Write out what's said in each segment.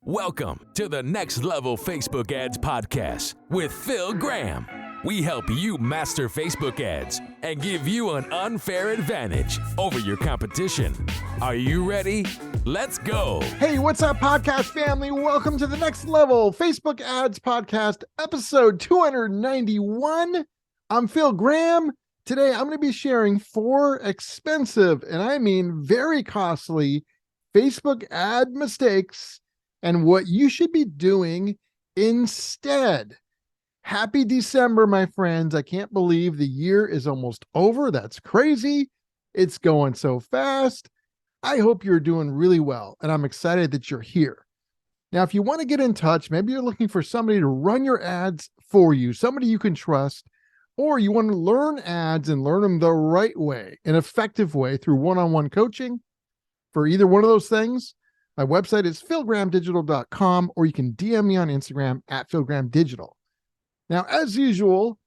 Welcome to the Next Level Facebook Ads Podcast with Phil Graham. We help you master Facebook ads and give you an unfair advantage over your competition. Are you ready? Let's go. Hey, what's up, podcast family? Welcome to the Next Level Facebook Ads Podcast, episode 291. I'm Phil Graham. Today, I'm going to be sharing 4 expensive, and I mean very costly, Facebook ad mistakes and what you should be doing instead. Happy December, my friends. I can't believe the year is almost over. That's crazy. It's going so fast. I hope you're doing really well, and I'm excited that you're here. Now, if you want to get in touch, maybe you're looking for somebody to run your ads for you, somebody you can trust, or you want to learn ads and learn them the right way, an effective way through one-on-one coaching. For either one of those things, my website is philgrahamdigital.com, or you can DM me on Instagram at philgrahamdigital. Now, as usual,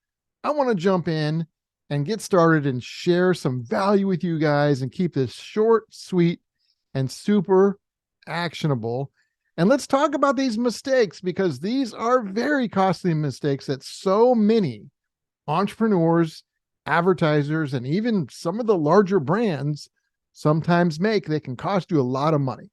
I want to jump in and get started and share some value with you guys and keep this short, sweet, and super actionable. And let's talk about these mistakes, because these are very costly mistakes that so many entrepreneurs, advertisers, and even some of the larger brands sometimes make. They can cost you a lot of money.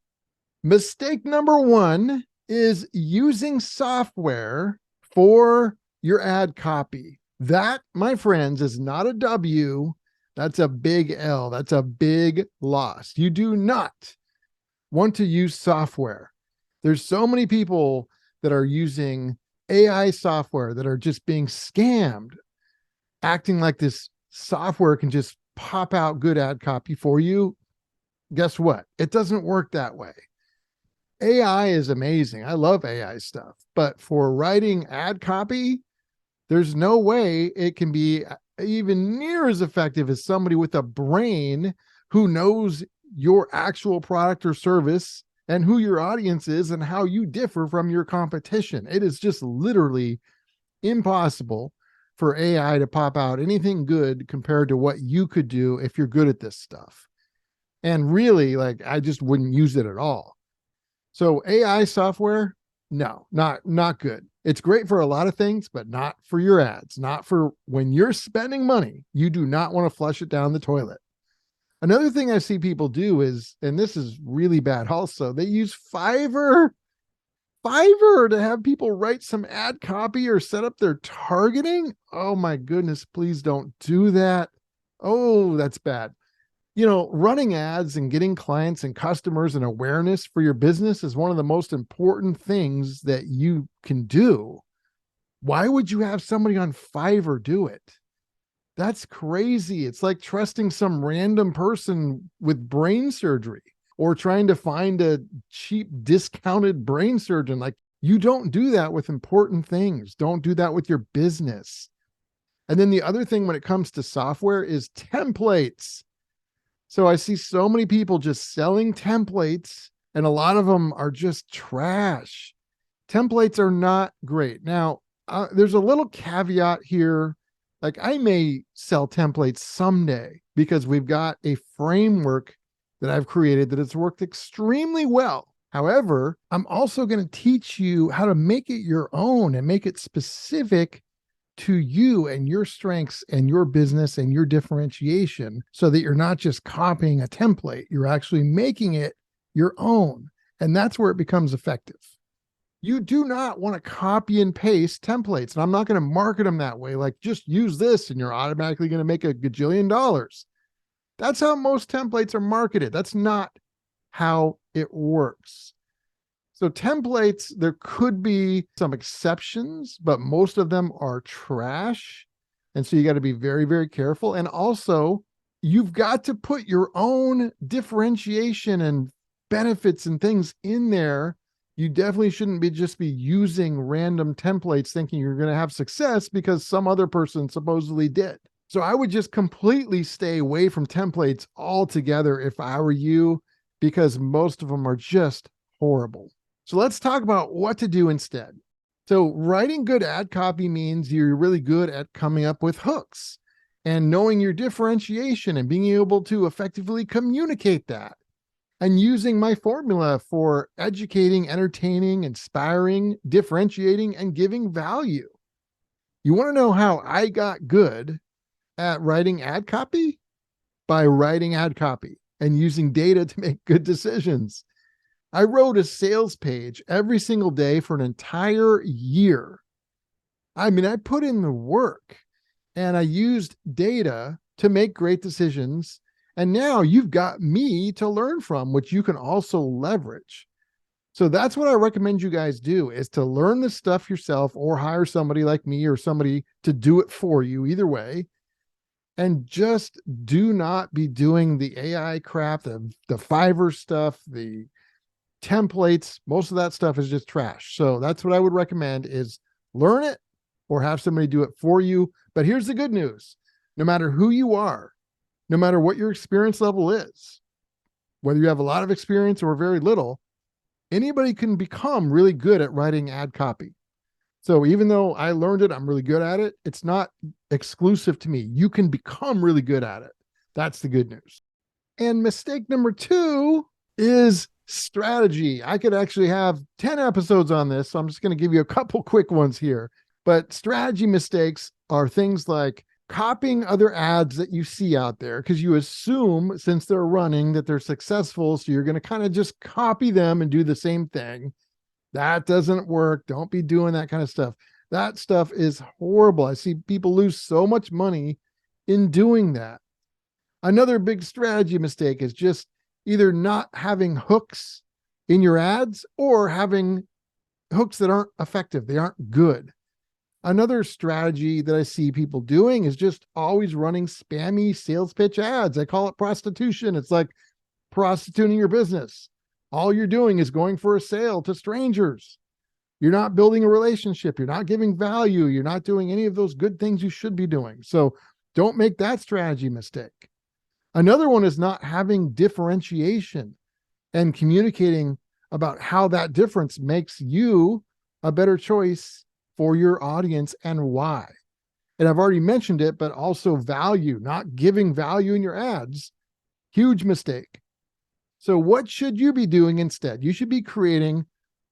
Mistake number 1 is using software for your ad copy. That, my friends, is not a W. That's a big L. That's a big loss. You do not want to use software. There's so many people that are using AI software that are just being scammed, acting like this software can just pop out good ad copy for you. Guess what? It doesn't work that way. AI is amazing. I love AI stuff, but for writing ad copy, there's no way it can be even near as effective as somebody with a brain who knows your actual product or service and who your audience is and how you differ from your competition. It is just literally impossible for AI to pop out anything good compared to what you could do if you're good at this stuff. And really, I just wouldn't use it at all. So AI software, no, not good. It's great for a lot of things, but not for your ads, not for when you're spending money. You do not want to flush it down the toilet. Another thing I see people do is, and this is really bad also, they use Fiverr to have people write some ad copy or set up their targeting. Oh my goodness, please don't do that. Oh, that's bad. Running ads and getting clients and customers and awareness for your business is one of the most important things that you can do. Why would you have somebody on Fiverr do it? That's crazy. It's like trusting some random person with brain surgery or trying to find a cheap discounted brain surgeon. You don't do that with important things. Don't do that with your business. And then the other thing when it comes to software is templates. So I see so many people just selling templates, and a lot of them are just trash. Templates are not great. Now, there's a little caveat here. I may sell templates someday because we've got a framework that I've created that has worked extremely well. However, I'm also going to teach you how to make it your own and make it specific to you and your strengths and your business and your differentiation, so that you're not just copying a template, you're actually making it your own. And that's where it becomes effective. You do not want to copy and paste templates. And I'm not going to market them that way. Just use this and you're automatically going to make $1 gajillion. That's how most templates are marketed. That's not how it works. So templates, there could be some exceptions, but most of them are trash. And so you got to be very, very careful. And also, you've got to put your own differentiation and benefits and things in there. You definitely shouldn't just be using random templates thinking you're going to have success because some other person supposedly did. So I would just completely stay away from templates altogether if I were you, because most of them are just horrible. So let's talk about what to do instead. So writing good ad copy means you're really good at coming up with hooks and knowing your differentiation and being able to effectively communicate that. and using my formula for educating, entertaining, inspiring, differentiating, and giving value. You want to know how I got good at writing ad copy? By writing ad copy and using data to make good decisions. I wrote a sales page every single day for an entire year. I mean, I put in the work and I used data to make great decisions. And now you've got me to learn from, which you can also leverage. So that's what I recommend you guys do, is to learn this stuff yourself or hire somebody like me or somebody to do it for you, either way. And just do not be doing the AI crap, the Fiverr stuff, the templates. Most of that stuff is just trash. So that's what I would recommend, is learn it or have somebody do it for you. But here's the good news. No matter who you are, no matter what your experience level is, whether you have a lot of experience or very little, anybody can become really good at writing ad copy. So even though I learned it, I'm really good at it, it's not exclusive to me. You can become really good at it. That's the good news. And mistake number 2 is strategy. I could actually have 10 episodes on this, so I'm just going to give you a couple quick ones here. But strategy mistakes are things like copying other ads that you see out there because you assume, since they're running, that they're successful. So you're going to kind of just copy them and do the same thing. That doesn't work. Don't be doing that kind of stuff. That stuff is horrible. I see people lose so much money in doing that. Another big strategy mistake is just either not having hooks in your ads or having hooks that aren't effective. They aren't good. Another strategy that I see people doing is just always running spammy sales pitch ads. I call it prostitution. It's like prostituting your business. All you're doing is going for a sale to strangers. You're not building a relationship. You're not giving value. You're not doing any of those good things you should be doing. So don't make that strategy mistake. Another one is not having differentiation and communicating about how that difference makes you a better choice for your audience and why. And I've already mentioned it, but also value, not giving value in your ads. Huge mistake. So what should you be doing instead? You should be creating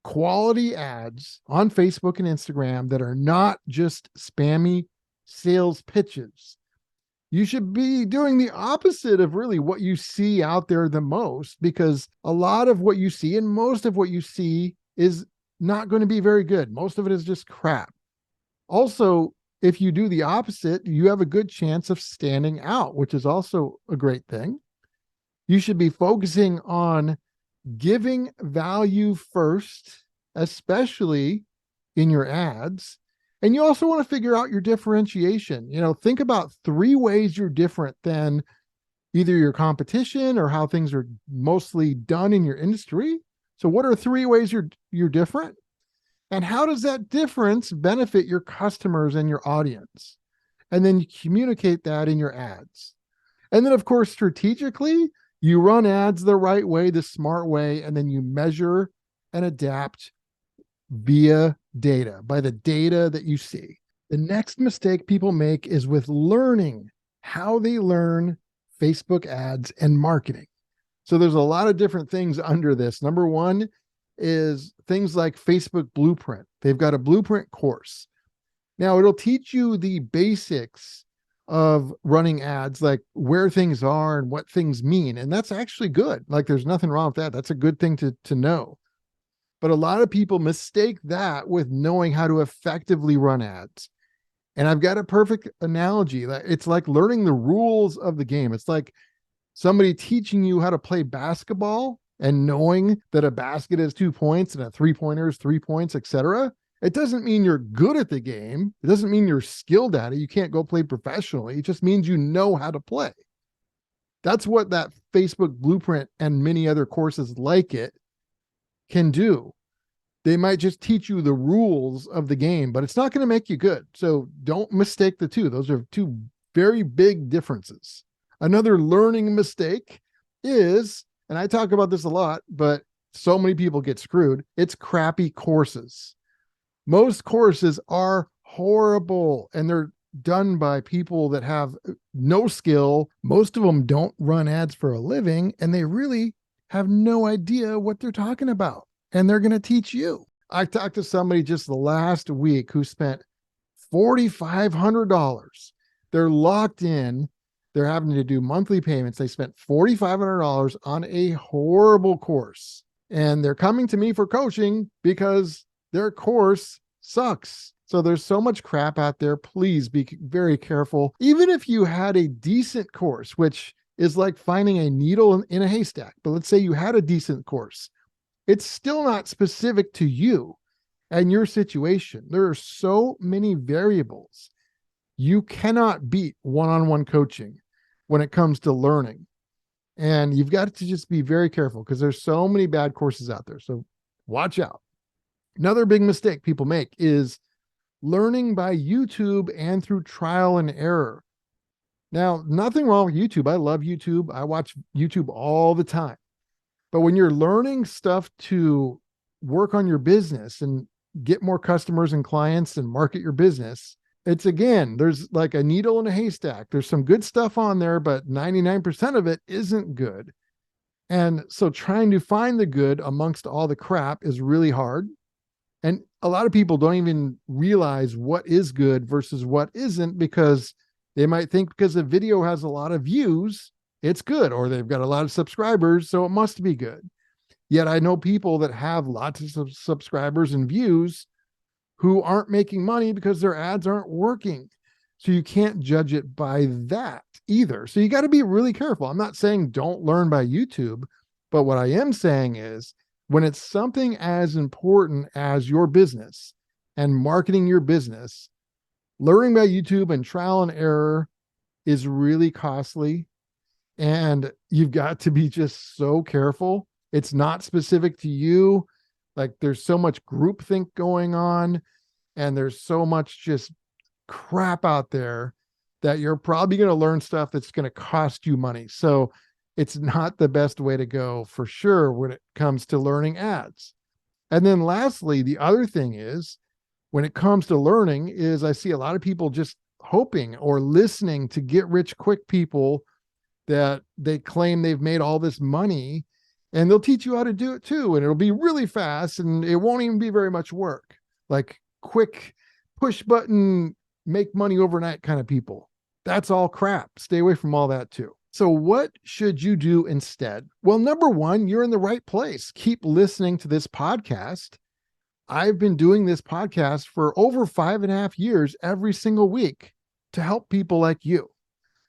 quality ads on Facebook and Instagram that are not just spammy sales pitches. You should be doing the opposite of really what you see out there the most, because a lot of what you see and most of what you see is not going to be very good. Most of it is just crap. Also, if you do the opposite, you have a good chance of standing out, which is also a great thing. You should be focusing on giving value first, especially in your ads. And you also want to figure out your differentiation. Think about 3 ways you're different than either your competition or how things are mostly done in your industry. So what are 3 ways you're different? And how does that difference benefit your customers and your audience? And then you communicate that in your ads. And then, of course, strategically, you run ads the right way, the smart way, and then you measure and adapt via data, by the data that you see. The next mistake people make is with learning how they learn Facebook ads and marketing. So there's a lot of different things under this. Number 1 is things like Facebook Blueprint. They've got a blueprint course. Now it'll teach you the basics of running ads, like where things are and what things mean. And that's actually good. Like there's nothing wrong with that. That's a good thing to know. But a lot of people mistake that with knowing how to effectively run ads. And I've got a perfect analogy. It's like learning the rules of the game. It's like somebody teaching you how to play basketball and knowing that a basket is 2 points and a 3-pointer is 3 points, etc. It doesn't mean you're good at the game. It doesn't mean you're skilled at it. You can't go play professionally. It just means you know how to play. That's what that Facebook Blueprint and many other courses like it can do. They might just teach you the rules of the game, but it's not going to make you good. So don't mistake the two. Those are 2 very big differences. Another learning mistake is, and I talk about this a lot, but so many people get screwed, it's crappy courses. Most courses are horrible and they're done by people that have no skill. Most of them don't run ads for a living, and they really have no idea what they're talking about, and they're going to teach you. I talked to somebody just last week who spent $4,500. They're locked in. They're having to do monthly payments. They spent $4,500 on a horrible course, and they're coming to me for coaching because their course sucks. So there's so much crap out there. Please be very careful. Even if you had a decent course, which is like finding a needle in a haystack, but let's say you had a decent course, it's still not specific to you and your situation. There are so many variables. You cannot beat one-on-one coaching when it comes to learning. And you've got to just be very careful because there's so many bad courses out there. So watch out. Another big mistake people make is learning by YouTube and through trial and error. Now, nothing wrong with YouTube. I love YouTube. I watch YouTube all the time. But when you're learning stuff to work on your business and get more customers and clients and market your business, it's again, there's like a needle in a haystack. There's some good stuff on there, but 99% of it isn't good. And so trying to find the good amongst all the crap is really hard. And a lot of people don't even realize what is good versus what isn't, because they might think because a video has a lot of views, it's good, or they've got a lot of subscribers, so it must be good. Yet I know people that have lots of subscribers and views who aren't making money because their ads aren't working. So you can't judge it by that either. So you got to be really careful. I'm not saying don't learn by YouTube, but what I am saying is when it's something as important as your business and marketing your business, learning by YouTube and trial and error is really costly. And you've got to be just so careful. It's not specific to you. Like there's so much groupthink going on, and there's so much just crap out there that you're probably going to learn stuff that's going to cost you money. So it's not the best way to go for sure when it comes to learning ads. And then lastly, the other thing is when it comes to learning is I see a lot of people just hoping or listening to get rich quick people that they claim they've made all this money, and they'll teach you how to do it too. And it'll be really fast and it won't even be very much work. Like quick push button, make money overnight kind of people. That's all crap. Stay away from all that too. So what should you do instead? Well, number one, you're in the right place. Keep listening to this podcast. I've been doing this podcast for over 5.5 years every single week to help people like you.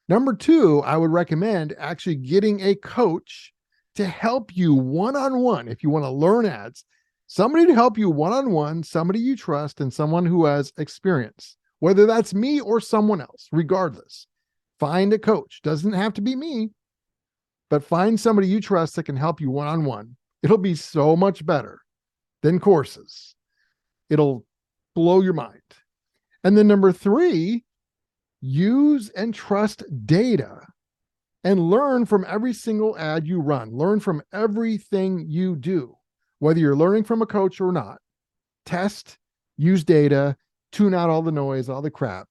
Number two, I would recommend actually getting a coach to help you one-on-one. If you want to learn ads, somebody to help you one-on-one, somebody you trust, and someone who has experience, whether that's me or someone else, regardless. Find a coach. Doesn't have to be me, but find somebody you trust that can help you one-on-one. It'll be so much better than courses. It'll blow your mind. And then number three, use and trust data and learn from every single ad you run. Learn from everything you do, whether you're learning from a coach or not. Test, use data, tune out all the noise, all the crap,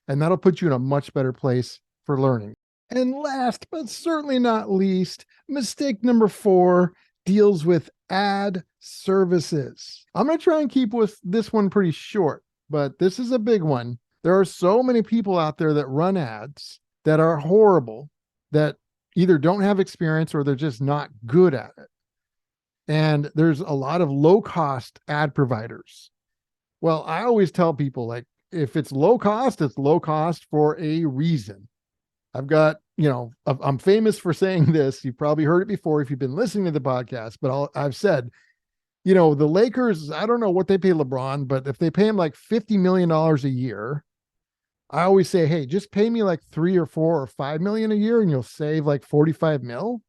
and that'll put you in a much better place for learning. And last but certainly not least, mistake number 4 deals with ad services. I'm going to try and keep with this one pretty short, but this is a big one. There are so many people out there that run ads that are horrible, that either don't have experience or they're just not good at it. And there's a lot of low-cost ad providers. Well, I always tell people, like, if it's low cost, it's low cost for a reason. I've got, I'm famous for saying this. You've probably heard it before if you've been listening to the podcast, but I've said, the Lakers, I don't know what they pay LeBron, but if they pay him like $50 million a year, I always say, hey, just pay me like $3 or $4 or $5 million a year and you'll save like 45 mil.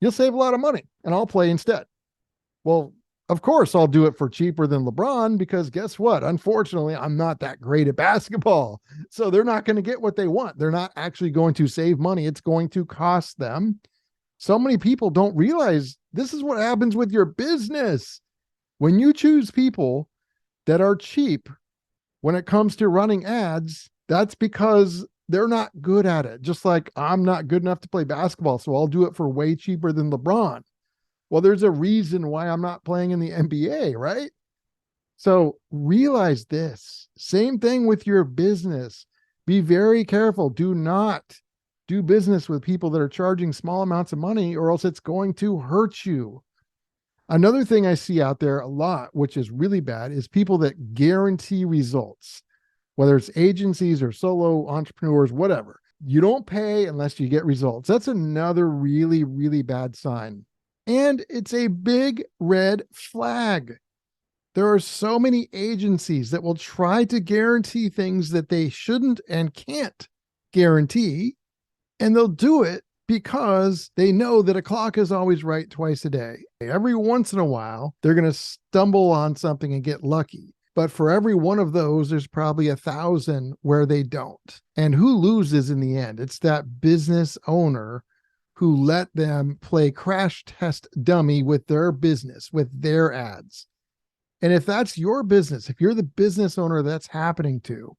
You'll save a lot of money and I'll play instead. Well, of course, I'll do it for cheaper than LeBron because guess what? Unfortunately, I'm not that great at basketball. So they're not going to get what they want. They're not actually going to save money. It's going to cost them. So many people don't realize this is what happens with your business. When you choose people that are cheap when it comes to running ads, that's because they're not good at it. Just like I'm not good enough to play basketball, so I'll do it for way cheaper than LeBron. Well, there's a reason why I'm not playing in the NBA, right? So realize this. Same thing with your business. Be very careful. Do not do business with people that are charging small amounts of money, or else it's going to hurt you. Another thing I see out there a lot, which is really bad, is people that guarantee results, whether it's agencies or solo entrepreneurs, whatever. You don't pay unless you get results. That's another really, really bad sign. And it's a big red flag. There are so many agencies that will try to guarantee things that they shouldn't and can't guarantee, and they'll do it because they know that a clock is always right twice a day. Every once in a while, they're going to stumble on something and get lucky. But for every one of those, there's probably 1,000 where they don't. And who loses in the end? It's that business owner who let them play crash test dummy with their business, with their ads. And if that's your business, if you're the business owner that's happening to,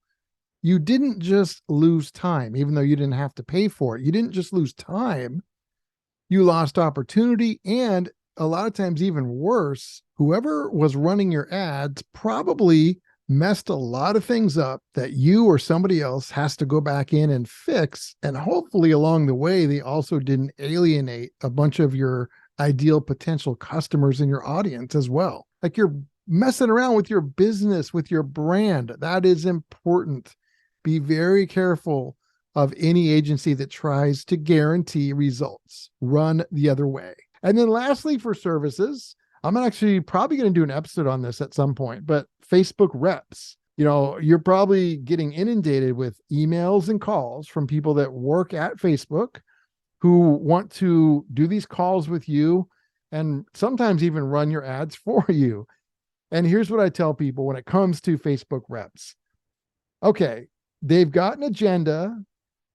you didn't just lose time, even though you didn't have to pay for it. You didn't just lose time. You lost opportunity. And a lot of times, even worse, whoever was running your ads probably messed a lot of things up that you or somebody else has to go back in and fix. And hopefully along the way, they also didn't alienate a bunch of your ideal potential customers in your audience as well. Like, you're messing around with your business, with your brand. That is important. Be very careful of any agency that tries to guarantee results. Run the other way. And then lastly, for services, I'm actually probably going to do an episode on this at some point, but Facebook reps. You're probably getting inundated with emails and calls from people that work at Facebook who want to do these calls with you and sometimes even run your ads for you. And here's what I tell people when it comes to Facebook reps. Okay, they've got an agenda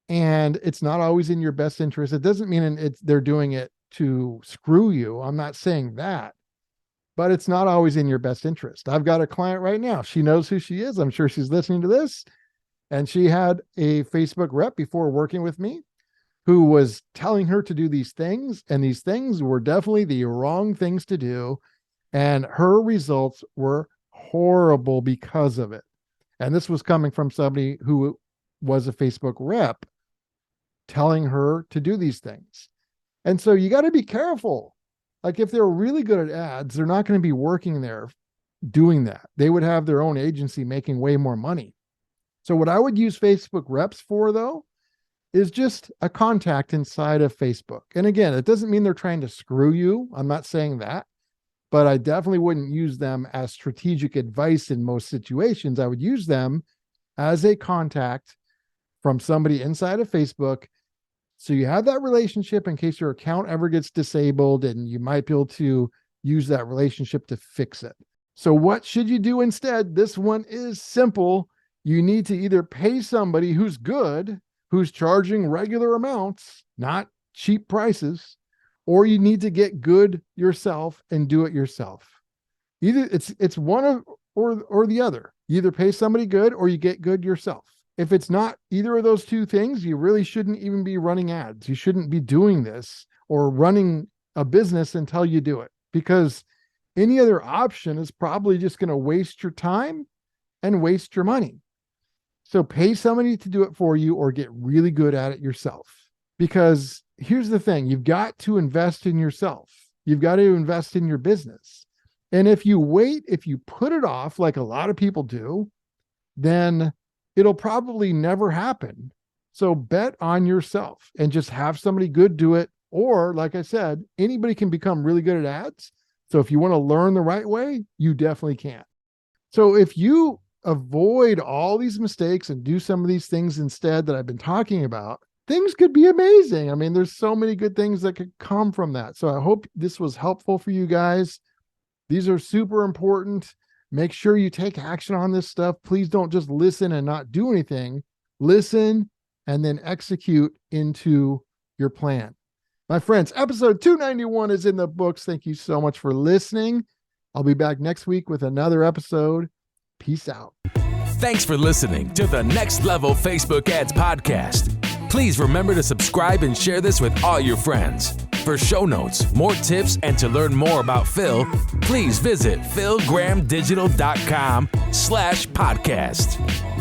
and it's not always in your best interest. It doesn't mean they're doing it to screw you. I'm not saying that, but it's not always in your best interest. I've got a client right now. She knows who she is. I'm sure she's listening to this. And she had a Facebook rep before working with me who was telling her to do these things. And these things were definitely the wrong things to do. And her results were horrible because of it. And this was coming from somebody who was a Facebook rep telling her to do these things. And so you got to be careful. Like, if they're really good at ads, they're not going to be working there doing that. They would have their own agency making way more money. So what I would use Facebook reps for, though, is just a contact inside of Facebook. And again, it doesn't mean they're trying to screw you. I'm not saying that. But I definitely wouldn't use them as strategic advice in most situations. I would use them as a contact from somebody inside of Facebook. So you have that relationship in case your account ever gets disabled, and you might be able to use that relationship to fix it. So what should you do instead? This one is simple. You need to either pay somebody who's good, who's charging regular amounts, not cheap prices, or you need to get good yourself and do it yourself. Either it's one or the other. You either pay somebody good or you get good yourself. If it's not either of those two things, you really shouldn't even be running ads. You shouldn't be doing this or running a business until you do it, because any other option is probably just going to waste your time and waste your money. So pay somebody to do it for you or get really good at it yourself. Because here's the thing, you've got to invest in yourself. You've got to invest in your business. And if you wait, if you put it off like a lot of people do, then it'll probably never happen. So bet on yourself and just have somebody good do it. Or like I said, anybody can become really good at ads. So if you want to learn the right way, you definitely can. So if you avoid all these mistakes and do some of these things instead that I've been talking about, things could be amazing. I mean, there's so many good things that could come from that. So I hope this was helpful for you guys. These are super important. Make sure you take action on this stuff. Please don't just listen and not do anything. Listen and then execute into your plan. My friends, episode 291 is in the books. Thank you so much for listening. I'll be back next week with another episode. Peace out. Thanks for listening to the Next Level Facebook Ads Podcast. Please remember to subscribe and share this with all your friends. For show notes, more tips, and to learn more about Phil, please visit philgrahamdigital.com/podcast.